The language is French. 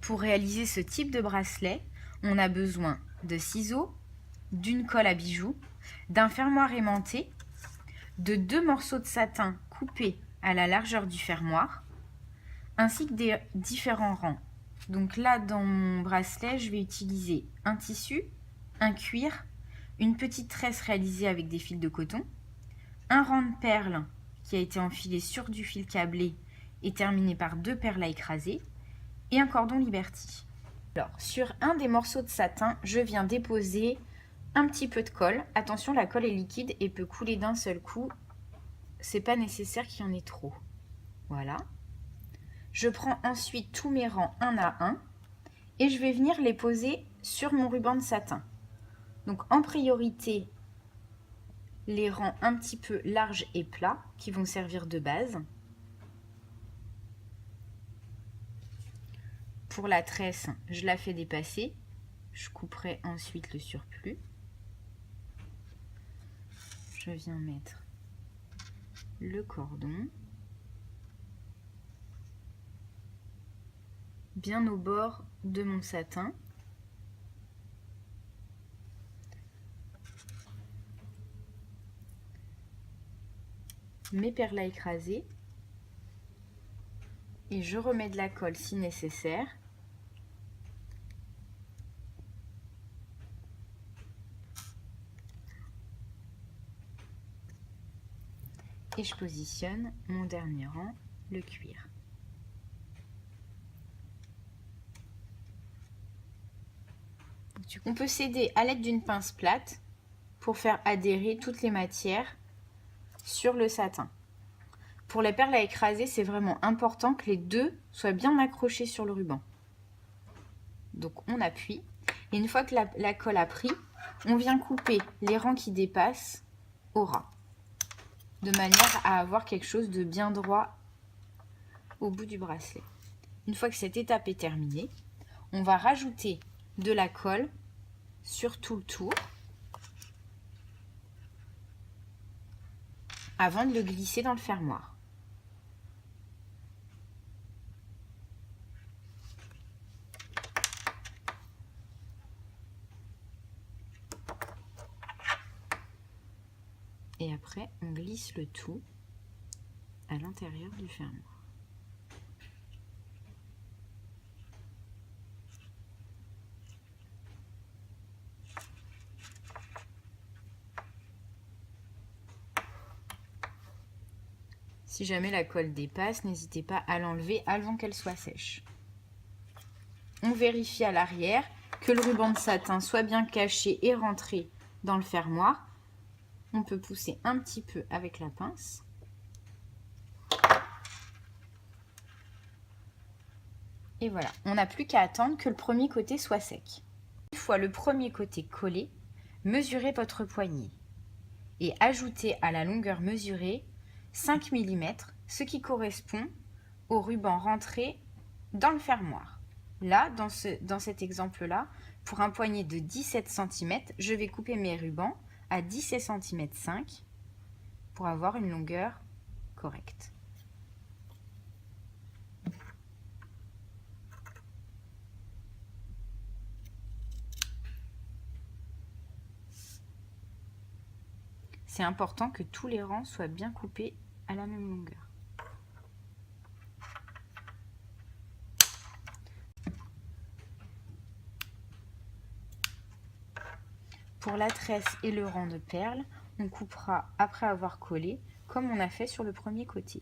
Pour réaliser ce type de bracelet, on a besoin de ciseaux, d'une colle à bijoux, d'un fermoir aimanté, de 2 morceaux de satin coupés à la largeur du fermoir, ainsi que des différents rangs. Donc là, dans mon bracelet, je vais utiliser un tissu, un cuir, une petite tresse réalisée avec des fils de coton, un rang de perles qui a été enfilé sur du fil câblé et terminé par 2 perles à écraser, et un cordon Liberty. Alors, sur un des morceaux de satin, je viens déposer un petit peu de colle. Attention, la colle est liquide et peut couler d'un seul coup. C'est pas nécessaire qu'il y en ait trop. Voilà. Je prends ensuite tous mes rangs un à un et je vais venir les poser sur mon ruban de satin. Donc en priorité, les rangs un petit peu larges et plats qui vont servir de base. Pour la tresse, je la fais dépasser. Je couperai ensuite le surplus. Je viens mettre le cordon bien au bord de mon satin. Mes perles à écraser. Et je remets de la colle si nécessaire. Et je positionne mon dernier rang, le cuir. On peut s'aider à l'aide d'une pince plate pour faire adhérer toutes les matières sur le satin. Pour les perles à écraser, c'est vraiment important que les deux soient bien accrochés sur le ruban. Donc on appuie. Et une fois que la colle a pris, on vient couper les rangs qui dépassent au ras, de manière à avoir quelque chose de bien droit au bout du bracelet. Une fois que cette étape est terminée, on va rajouter de la colle sur tout le tour avant de le glisser dans le fermoir. Et après, on glisse le tout à l'intérieur du fermoir. Si jamais la colle dépasse, n'hésitez pas à l'enlever avant qu'elle soit sèche. On vérifie à l'arrière que le ruban de satin soit bien caché et rentré dans le fermoir. On peut pousser un petit peu avec la pince. Et voilà, on n'a plus qu'à attendre que le premier côté soit sec. Une fois le premier côté collé, mesurez votre poignée et ajoutez à la longueur mesurée 5 mm, ce qui correspond au ruban rentré dans le fermoir. Là, dans cet exemple-là, pour un poignet de 17 cm, je vais couper mes rubans à 17 cm 5 pour avoir une longueur correcte. C'est important que tous les rangs soient bien coupés à la même longueur. Pour la tresse et le rang de perles, on coupera après avoir collé, comme on a fait sur le premier côté.